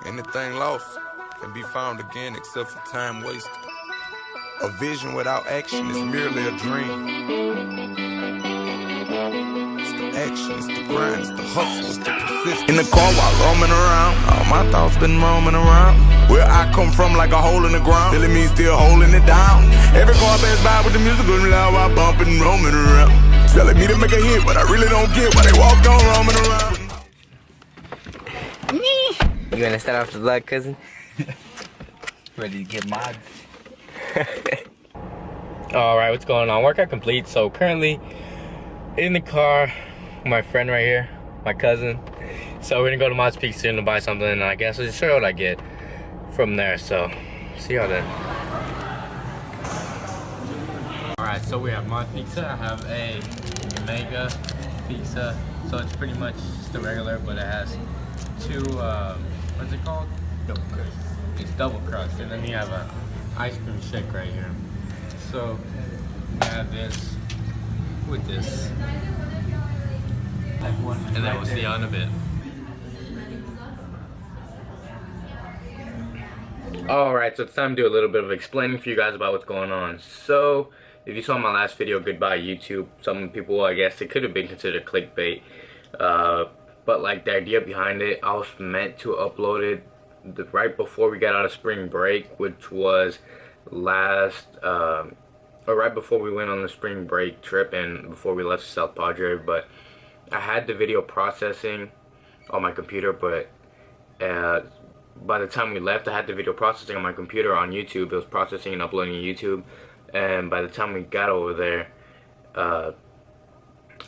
Anything lost can be found again except for time wasted. A vision without action is merely a dream. It's the action, it's the grind, it's the hustle, it's the persistence. In the car while roaming around, all my thoughts been roaming around. Where I come from like a hole in the ground, feeling me still holding it down. Every car pass by with the music going loud while bumping, roaming around. Telling me to make a hit, but I really don't get why they walk on roaming around. You gonna start off the vlog, cousin? Ready to get mods. Alright, what's going on? Workout complete. So currently in the car with my friend right here, my cousin. So we're gonna go to Mods Peak soon to buy something, and I guess I'll just show you what I get from there. So see y'all then. Alright, so we have Mod Pizza. I have a mega pizza. So it's pretty much just a regular, but it has two what's it called? Double crust. It's double crust, and then you have a ice cream shake right here. So we have this with this, and then we'll see you in a bit. Alright, so it's time to do a little bit of explaining for you guys about what's going on. So if you saw my last video, Goodbye YouTube, some people, I guess it could have been considered clickbait, but like the idea behind it, I was meant to upload it right before we got out of spring break, which was right before we went on the spring break trip and before we left South Padre. But I had the video processing on my computer, but by the time we left, I had the video processing on my computer on YouTube. It was processing and uploading to YouTube, and by the time we got over there,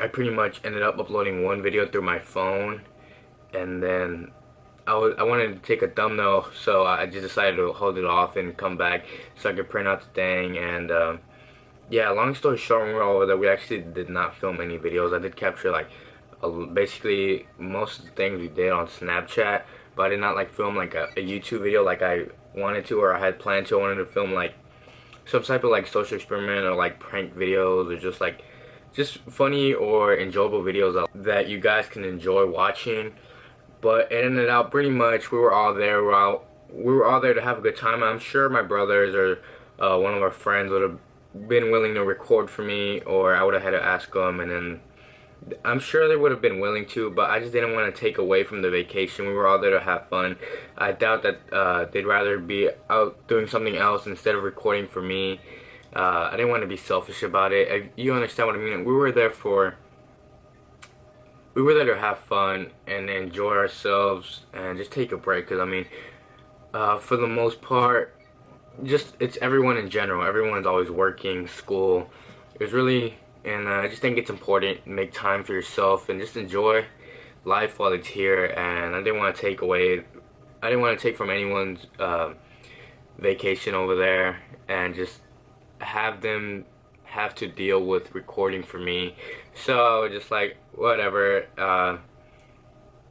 I pretty much ended up uploading one video through my phone, and then I wanted to take a thumbnail, so I just decided to hold it off and come back so I could print out the thing. And yeah, long story short, when we were all over there, we actually did not film any videos. I did capture like basically most of the things we did on Snapchat, but I did not like film like a YouTube video like I wanted to, or I had planned to. I wanted to film like some type of like social experiment or like prank videos, or just funny or enjoyable videos that you guys can enjoy watching. But it ended up pretty much we were all there. We were all there to have a good time. I'm sure my brothers or one of our friends would have been willing to record for me, or I would have had to ask them, and then I'm sure they would have been willing to, but I just didn't want to take away from the vacation. We were all there to have fun. I doubt that they'd rather be out doing something else instead of recording for me. I didn't want to be selfish about it. You understand what I mean? We were there to have fun and enjoy ourselves and just take a break, because I mean, for the most part, it's everyone in general. Everyone's always working, school. It's really, and I just think it's important to make time for yourself and just enjoy life while it's here. And I didn't want to take from anyone's vacation over there and just have them have to deal with recording for me. So I was just like, whatever,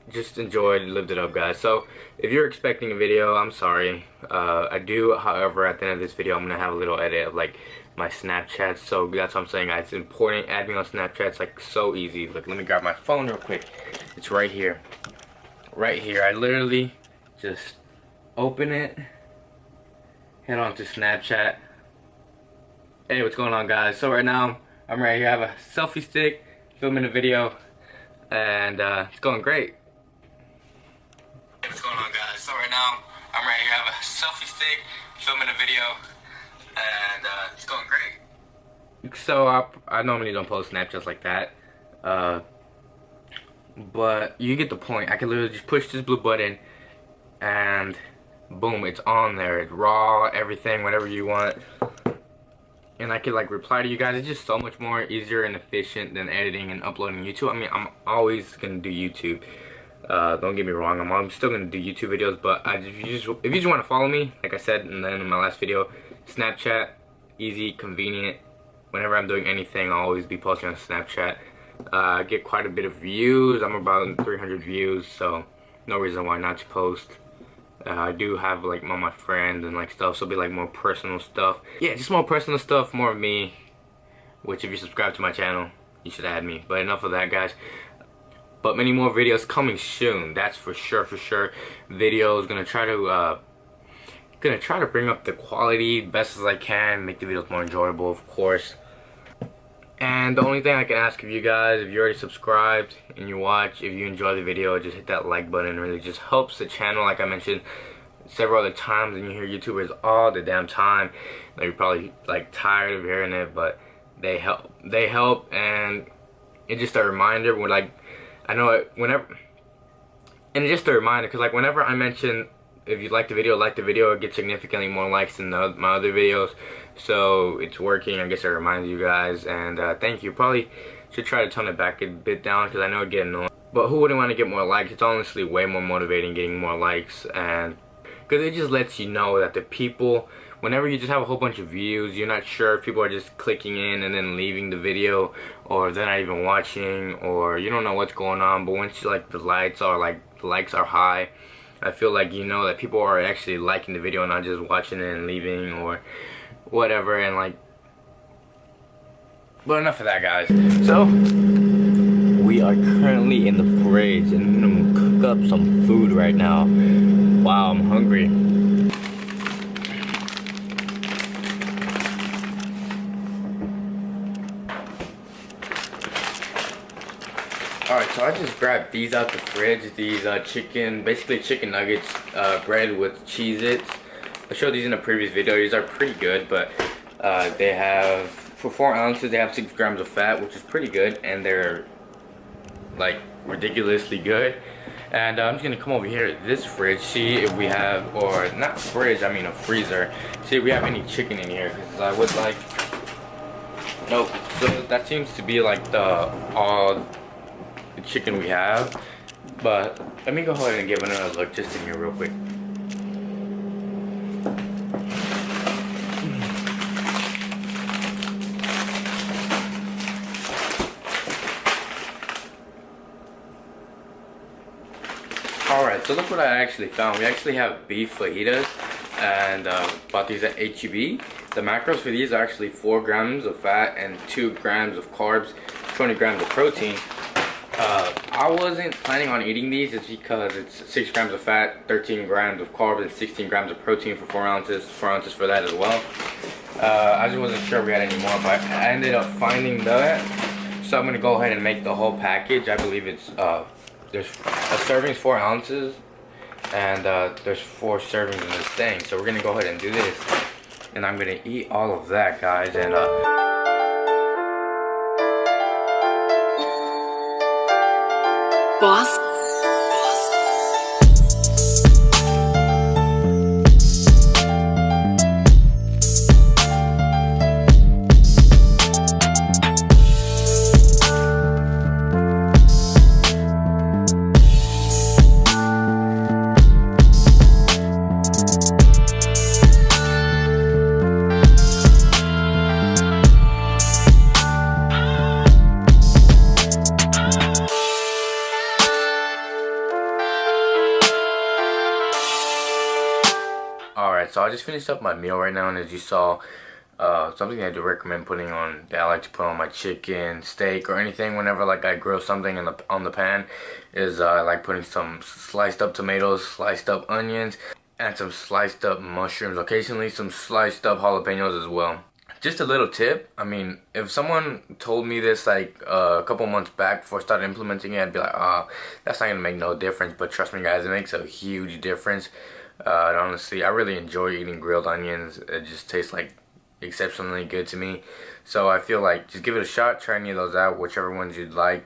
just enjoyed, lived it up, guys. So if you're expecting a video, I'm sorry. I do, however, at the end of this video, I'm gonna have a little edit of like my Snapchat. So that's what I'm saying, guys. It's important. Add me on Snapchat. It's like so easy. Look, let me grab my phone real quick. It's right here. Right here. I literally just open it, head on to Snapchat. Hey, what's going on, guys? So right now, I'm right here. I have a selfie stick, filming a video, and it's going great. Hey, what's going on, guys? So right now, I'm right here. I have a selfie stick, filming a video, and it's going great. So I normally don't post Snapchats like that, but you get the point. I can literally just push this blue button, and boom, it's on there. It's raw, everything, whatever you want. And I could like reply to you guys. It's just so much more easier and efficient than editing and uploading YouTube. I mean, I'm always gonna do YouTube. Don't get me wrong. I'm still gonna do YouTube videos. But if you just want to follow me, like I said in my last video, Snapchat, easy, convenient. Whenever I'm doing anything, I'll always be posting on Snapchat. I get quite a bit of views. I'm about 300 views, so no reason why not to post. I do have like all my friends and like stuff, so it'll be like more personal stuff. Yeah, just more personal stuff, more of me. Which if you subscribe to my channel, you should add me. But enough of that, guys. but many more videos coming soon. That's for sure. Videos gonna try to bring up the quality best as I can, make the videos more enjoyable, of course. And the only thing I can ask of you guys, if you already subscribed and you watch, if you enjoy the video, just hit that like button. It really just helps the channel, like I mentioned several other times, and you hear YouTubers all the damn time. Like, you're probably like tired of hearing it, but they help, and it's just a reminder when, like, I know it whenever, and it's just a reminder because, like, whenever I mention if you like the video, it gets significantly more likes than my other videos. So it's working. I guess it reminds you guys, and thank you. Probably should try to tone it back a bit down because I know it get annoying. But who wouldn't want to get more likes? It's honestly way more motivating getting more likes, and because it just lets you know that the people, whenever you just have a whole bunch of views, you're not sure if people are just clicking in and then leaving the video, or they're not even watching, or you don't know what's going on. But once the likes are high, I feel like you know that people are actually liking the video and not just watching it and leaving or whatever. And like, but enough of that, guys. So we are currently in the fridge and I'm gonna cook up some food right now. Wow, I'm hungry. Alright, so I just grabbed these out the fridge. These basically chicken nuggets, breaded with Cheez-Its. I showed these in a previous video. These are pretty good, but they have, for 4 ounces, they have 6 grams of fat, which is pretty good, and they're like ridiculously good. And I'm just gonna come over here to this fridge, see if we have, or not fridge, I mean a freezer, see if we have any chicken in here, because I would like, nope. So that seems to be like all the chicken we have, but let me go ahead and give another look just in here real quick. Alright, so look what I actually found. We actually have beef fajitas, and bought these at HEB. The macros for these are actually 4 grams of fat and 2 grams of carbs, 20 grams of protein. I wasn't planning on eating these just because it's 6 grams of fat, 13 grams of carbs, and 16 grams of protein for 4 ounces. 4 ounces for that as well. I just wasn't sure we had any more, but I ended up finding that. So I'm going to go ahead and make the whole package. I believe it's, there's a serving is 4 ounces, and there's 4 servings in this thing. So we're going to go ahead and do this. And I'm going to eat all of that, guys. And boss. Alright, so I just finished up my meal right now, and as you saw, something I do recommend putting on, that I like to put on my chicken, steak, or anything whenever like I grill something on the pan, is I like putting some sliced up tomatoes, sliced up onions, and some sliced up mushrooms, occasionally some sliced up jalapenos as well. Just a little tip, I mean, if someone told me this like a couple months back before I started implementing it, I'd be like, oh, that's not gonna make no difference. But trust me, guys, it makes a huge difference. Honestly, I really enjoy eating grilled onions. It just tastes like exceptionally good to me. So I feel like just give it a shot, try any of those out, whichever ones you'd like.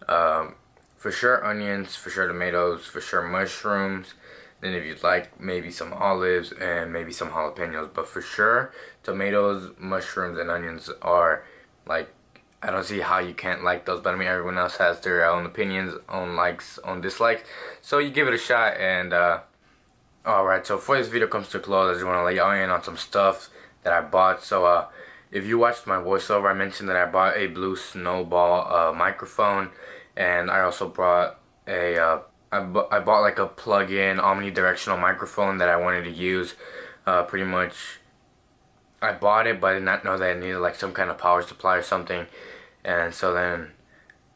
For sure onions, for sure tomatoes, for sure mushrooms. Then if you'd like, maybe some olives and maybe some jalapenos. But for sure, tomatoes, mushrooms, and onions are like, I don't see how you can't like those. But I mean, everyone else has their own opinions, own likes, own dislikes. So you give it a shot. And alright, so before this video comes to a close, I just want to let y'all in on some stuff that I bought. So if you watched my voiceover, I mentioned that I bought a blue snowball microphone, and I also brought a I bought like a plug-in omnidirectional microphone that I wanted to use. Pretty much, I bought it, but I did not know that it needed like some kind of power supply or something. And so then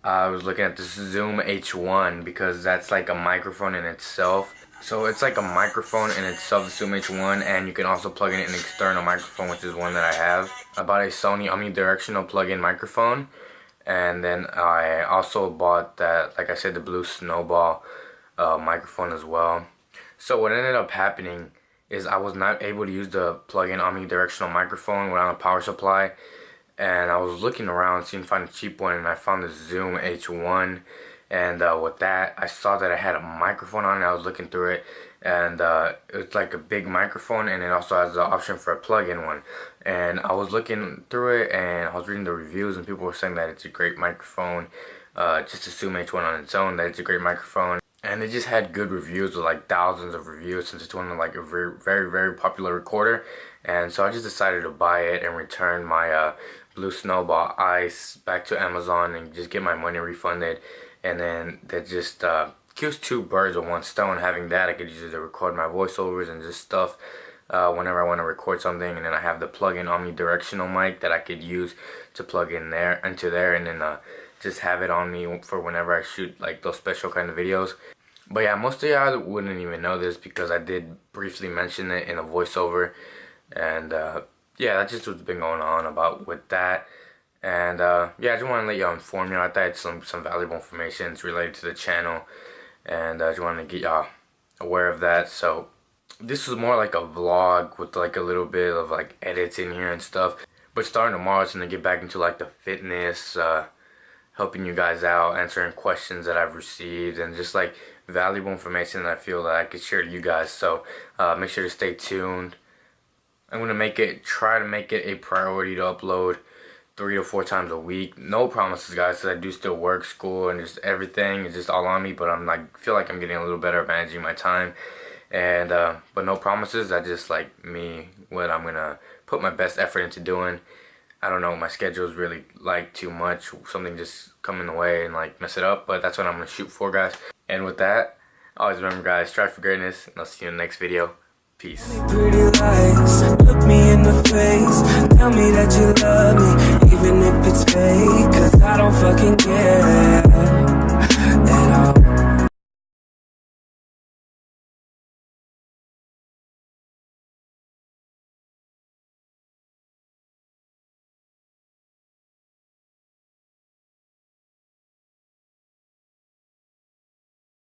I was looking at this Zoom H1 because that's like a microphone in itself. So it's like a microphone in itself, the Zoom H1, and you can also plug in an external microphone, which is one that I have. I bought a Sony omnidirectional plug-in microphone, and then I also bought that, like I said, the Blue Snowball microphone as well. So what ended up happening is I was not able to use the plug-in omnidirectional microphone without a power supply, and I was looking around seeing find a cheap one, and I found the Zoom H1. And with that, I saw that I had a microphone on it. I was looking through it, and it's like a big microphone, and it also has the option for a plug-in one. And I was looking through it, and I was reading the reviews, and people were saying that it's a great microphone. Just a Zoom H1 on its own, that it's a great microphone. And it just had good reviews, with like thousands of reviews, since it's one of like a very, very, very popular recorder. And so I just decided to buy it and return my Blue Snowball Ice back to Amazon and just get my money refunded. And then that just kills two birds with one stone. Having that, I could use it to record my voiceovers and just stuff whenever I want to record something. And then I have the plug-in omnidirectional mic that I could use to plug in there into there, and then just have it on me for whenever I shoot like those special kind of videos. But yeah, most of y'all wouldn't even know this because I did briefly mention it in a voiceover. And yeah, that's just what's been going on about with that. And yeah, I just want to let y'all inform y'all. I thought it's some valuable information. It's related to the channel, and I just wanted to get y'all aware of that. So this was more like a vlog with like a little bit of like edits in here and stuff. But starting tomorrow, it's gonna get back into like the fitness, helping you guys out, answering questions that I've received, and just like valuable information that I feel that I could share to you guys. So make sure to stay tuned. I'm gonna try to make it a priority to upload 3 to 4 times a week. No promises, guys, because I do still work, school, and just everything is just all on me. But I'm like, feel like I'm getting a little better at managing my time. And but no promises. I just like me, what I'm gonna put my best effort into doing. I don't know, my schedule is really like too much. Something just come in the way and like mess it up. But that's what I'm gonna shoot for, guys. And with that, always remember, guys, strive for greatness. And I'll see you in the next video. Peace. Pretty lies, look me in the face, tell me that you love me, even if it's fake, 'cause I don't fucking care.